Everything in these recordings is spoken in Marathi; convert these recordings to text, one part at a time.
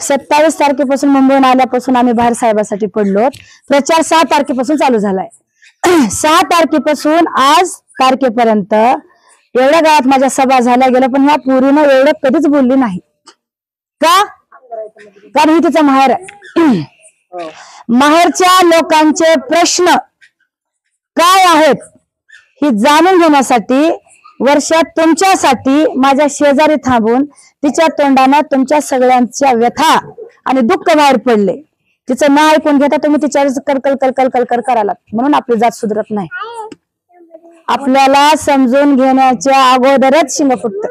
27 तारखेपासून मुंबईहून आल्यापासून आम्ही बाहेर साहेबासाठी पडलो. प्रचार 6 तारखेपासून चालू झालाय. 6 तारखेपासून आज तारखेपर्यंत एवढ्या गावात माझ्या सभा झाल्या गेल्या, पण ह्या पोरीनं एवढं कधीच बोलली नाही. का? कारण ही तिचा माहेर आहे. माहेरच्या लोकांचे प्रश्न काय आहेत हे जाणून घेण्यासाठी वर्षात तुमच्यासाठी माझ्या शेजारी थांबून तिच्या तोंडानं तुमच्या सगळ्यांच्या व्यथा आणि दुःख बाहेर पडले. तिचं न ऐकून घेता तुम्ही तिच्यावर कलकल कलकल कलकल करायला, म्हणून आपली जात सुधरत नाही. आपल्याला समजून घेण्याच्या अगोदरच शिंग फुटत,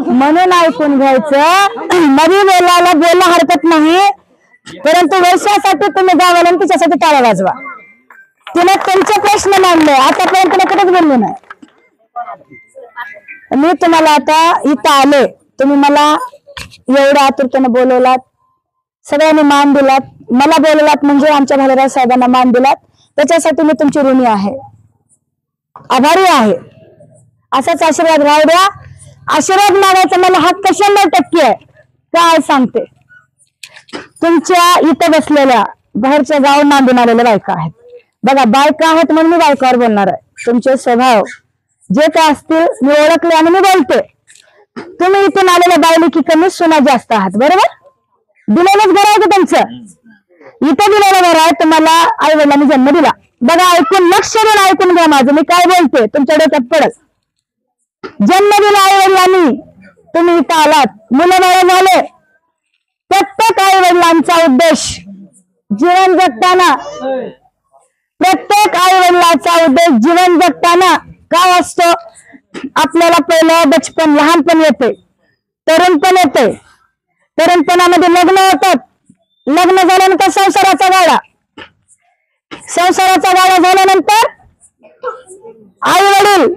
म्हणून ऐकून घ्यायचं. मध्ये बोलायला बोलणं हरकत नाही, परंतु वर्षासाठी तुम्ही गावाला तिच्यासाठी टाळा वाजवा. तिने तुमचे प्रश्न मांडले, आतापर्यंत तिने कधीच बोललो नाही. मी तुम्हाला आता इथं आले, तुम्ही मला एवढ्या आतुरतेने बोलवलात, सगळ्यांनी मान दिलात, मला बोलवलात म्हणजे आमच्या भालेराव साहेबांना मान दिलात, त्याच्यासाठी मी तुमची ऋणी आहे, आभारी आहे. असाच आशीर्वाद राहू द्या. आशीर्वाद मागायचा मला हक्क 100% आहे. काय सांगते, तुमच्या इथं बसलेल्या बाहेरच्या गावून नांदून आलेल्या बायका आहेत बघा. बायका आहेत म्हणून मी बायकावर बोलणार आहे. तुमचे स्वभाव जे काय असतील मी ओळखले आणि मी बोलते. तुम्ही इथून आलेल्या बायली की कमी सुना जास्त आहात, बरोबर? दिलेलंच घर आहे का तुमचं? इथं दिलेलं घर आहे, तुम्हाला आई वडिलांनी जन्म दिला. बघा, ऐकून लक्ष देऊन ऐकून घ्या माझं, मी काय बोलते तुमच्या डोक्यात पडल. जन्म दिला आई वडिलांनी, तुम्ही इथं आलात, मुलं बाळ झाले. प्रत्येक आई वडिलांचा उद्देश जीवन जगताना, प्रत्येक आई वडिलांचा उद्देश जीवन जगताना काय असतो? आपल्याला पहिलं बचपन, लहानपण येते, तरुणपण येते, तरुणपणामध्ये लग्न होतात, लग्न झाल्यानंतर संसाराचा गाडा, संसाराचा गाडा झाल्यानंतर आई वडील,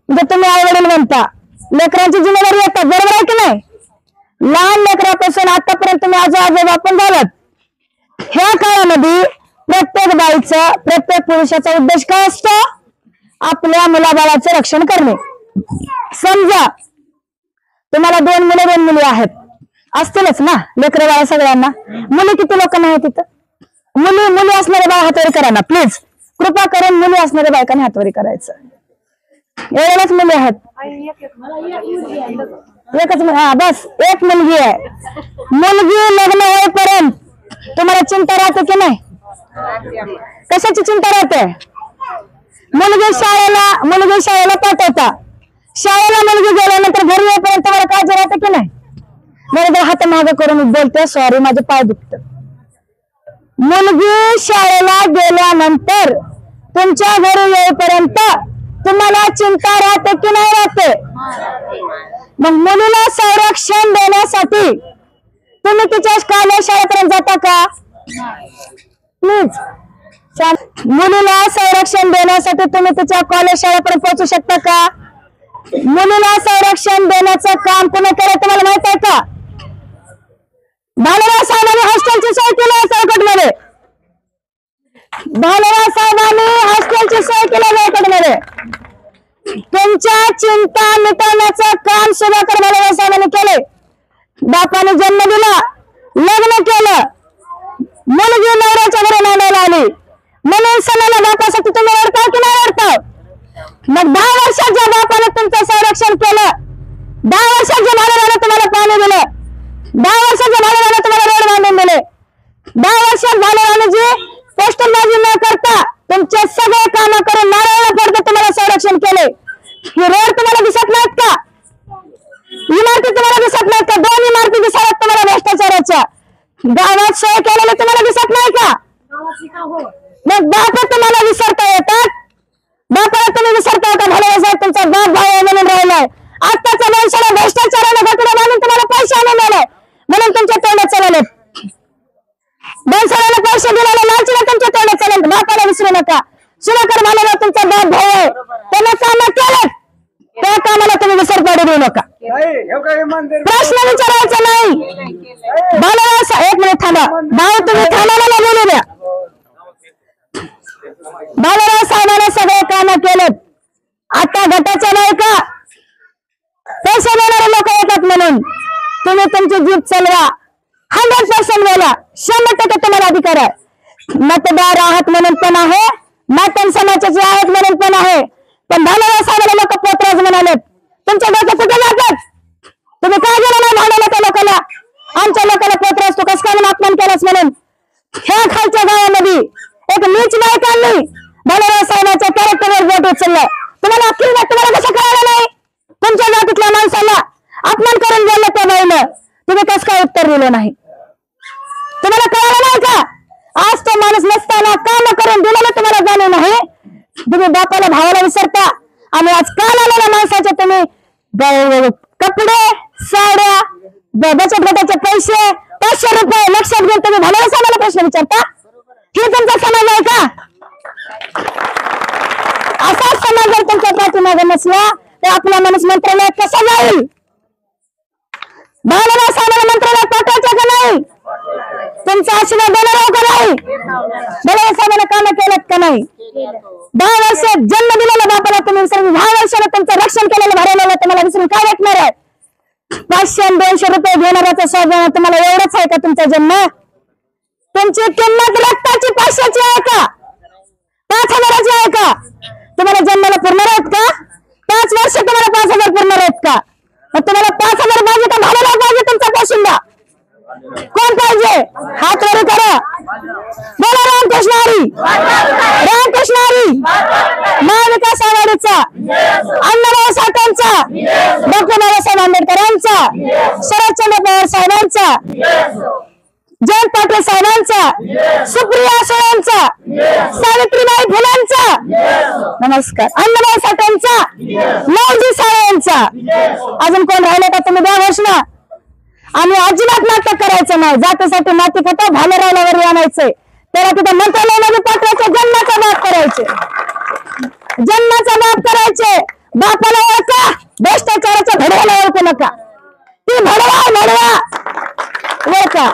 म्हणजे तुम्ही आई वडील म्हणता, लेकरांची जिम्मेदारी येतात, बरोबर आहे की नाही? लहान लेकरापासून आतापर्यंत तुम्ही आजोबा पण झालात. ह्या काळामध्ये प्रत्येक बाईचा, प्रत्येक पुरुषाचा उद्देश काय असतो? आपल्या मुलाबाळाचं रक्षण करणे. समजा तुम्हाला 2 मुलं 2 मुली आहेत, असतीलच ना लेकरं बाळा सगळ्यांना. मुली किती लोकांना आहेत तिथं? मुली असणारे बाळ हातवरी करा ना प्लीज, कृपा करून. मुली असणाऱ्या बायकांनी हातवरी करायचं. एवढ्याच मुली आहेत? एकच, हा बस, एक मुलगी आहे. मुलगी लग्न होईपर्यंत तुम्हाला चिंता राहते की नाही? कशाची चिंता राहते? मुलगी शाळेला पाठवता, शाळेला मुलगी गेल्यानंतर घरी येईपर्यंत तुम्हाला काळजी राहते की नाही? बरोबर, हात मागे करून बोलते, सॉरी माझे पाय दुखत. मुलगी शाळेला गेल्यानंतर तुमच्या घरी येईपर्यंत तुम्हाला चिंता राहते की नाही राहते? मग मुलीला संरक्षण देण्यासाठी तुम्ही तिच्या शाळेपर्यंत जाता का? प्लीज, मुलीला संरक्षण देण्यासाठी तुम्ही तिच्या कॉलेज शाळेपर्यंत पोहोचू शकता का? मुलीला संरक्षण देण्याचं काम कोणी केलं तुम्हाला माहित आहे का? भालेराव साहेबांनी हॉस्टेलची सोय केली आहे सरकटमध्ये. भालेराव साहेबांनी हॉस्टेलची सोय केली आहे सरकटमध्ये. तुमच्या चिंता मिटवण्याचं काम सुधाकर भालेराव साहेबांनी केले. बापाने जन्म दिला, लग्न केलं, मुलगी नवऱ्याच्या घरी नांदायला आली, म्हणून सणाला बापासाठी तुम्ही रडताव की नाही रडताव? मग 10 वर्षाच्या बापाने तुमचं संरक्षण केलं, 10 वर्षाच्या भालेरावाने तुम्हाला पाणी दिलं, 10 वर्षाच्या भालेरावाने तुम्हाला रोड बांधून दिले, 10 वर्षात भालेरावाने जी पोस्टलबाजी न करता तुमचे सगळे काम करून नारळाला पडतं तुम्हाला संरक्षण केले. हे रोड तुम्हाला दिसत नाहीत का? इमारती तुम्हाला दिसत नाहीत का? 2 इमारती दिसत तुम्हाला भ्रष्टाचाराच्या. गावात सोय केलेले तुम्हाला दिसत नाही का? मग बाप तुम्हाला विसरता येतात? बापाला तुम्ही विसरता येतात? भालेराव साहेब तुमचा बाप भाऊ म्हणून राहिलाय. आत्ताच्या माणसाला भ्रष्टाचाराने घटना बांधून तुम्हाला पैसे आणून दिलाय, म्हणून तुमच्या तोंडात चालले. बनसोडाला पैसे दिलेले लालचीला तुमच्या तोंडात चालले. बापाला विसरू नका. सुधाकर भालेराव तुमचा बाप भाऊ आहे, त्यांना काम केलं, त्या कामाला तुम्ही विसर पडू देऊ नका. प्रश्न विचारायचा नाही. भालेराव, एक मिनिट थांबा भाऊ, तुम्ही थांबायला बोलू द्या. भालेराव साहेबांनी सगळे काम केलेत. आता गटाच्या बायका पैसे देणारे लोक येतात म्हणून तुम्ही तुमची जीभ चालवा, 100% बोला, 100% तुम्हाला अधिकार आहे. मतदार आहात म्हणून पण आहे, मातन समाजाचे आहेत म्हणून पण आहे. पण भालेराव साहेबांना लोक पोतराज म्हणालेत. तुमच्या डोक्यात कुठे जातात? तुम्ही काय गेला नाही भांडायला त्या लोकांना? आमच्या लोकांना पोतराज तू कस काय म्हणून अपमान केलास म्हणून? ह्या खालच्या गावामध्ये एक नीच नायकांनी भालेराव साहेबांच्या कॅरेक्टरवर बोट उचललं. तुम्हाला अक्कल नाही? तुम्हाला कसं कळालं नाही? तुमच्या जातीतल्या माणसाला अपमान करून बोललं त्या बाईनं, तुम्ही कसं काय उत्तर दिलं नाही? तुम्हाला कळालं नाही का? आज तो माणूस नसताना काम करून दिलेलं तुम्हाला जाणीव नाही. तुम्ही बापाला भावाला विसरता आणि आज काल आलेल्या माणसाचे तुम्ही कपडे, साड्या, बचत गटाचे पैसे, 500 रुपये लक्षात घेऊन तुम्ही भालेराव साहेबांना प्रश्न विचारता? हे तुमचा समाज आहे का? असा समाज जर तुमच्या पाठीमागे नसला तर आपला माणूस मंत्रालयात कसा जाईल? भालेराव साहेबांना मंत्रालयात पाठवायचं का नाही? तुमचा आशीर्वाद देणार का नाही? भालेराव साहेबांना काम केलं का नाही? 10 वर्ष जन्म दिलेला बापाला तुम्ही विसरून, 10 वर्षाला तुमचं रक्षण केलेलं भालेरावला तुम्हाला विसरून काय भेटणार आहे? 500 आणि 200 रुपये घेणाऱ्याचा स्वाभिमान तुम्हाला एवढंच आहे का? तुमचा जन्म, तुमची किंमत रक्ताची 500ची आहे का? 5000ची आहे का? तुम्हाला जन्माला पुरणार आहेत का? 5 वर्ष तुम्हाला 5000 पुरणार आहेत का? तुम्हाला 5000 पाहिजे का भालेराव पाहिजे? तुमचा पोशिंदा कोण पाहिजे? हात वर करा, बोला रामकृष्ण हरी, रामकृष्ण हरी. महाविकास आघाडीचा, अण्णाभाऊ साठेंचा, डॉक्टर बाबासाहेब आंबेडकरांचा, शरदचंद्र पवार साहेबांचा, जयंत पाटील साहेबांचा, सुप्रिया सुळेंचा, सावित्रीबाई फुलेंचा, नमस्कार, अण्णाभाऊ साठेंचा, लवजी साळेंचा. अजून कोण राहिले का? तुम्ही द्या घोषणा. आम्ही अजिबात नाटक करायचं नाही. जातीसाठी माती खाता भालेरावला वरी आणायचंय, त्याला तिथं मंत्रालयामध्ये पाठवायचं, जन्माचा बाप करायचे, जन्माचा बाप करायचे. बापाला ओळखा, भ्रष्टाचाराच्या भडव्याला ओळखू नका. ती भडवा ओळखा.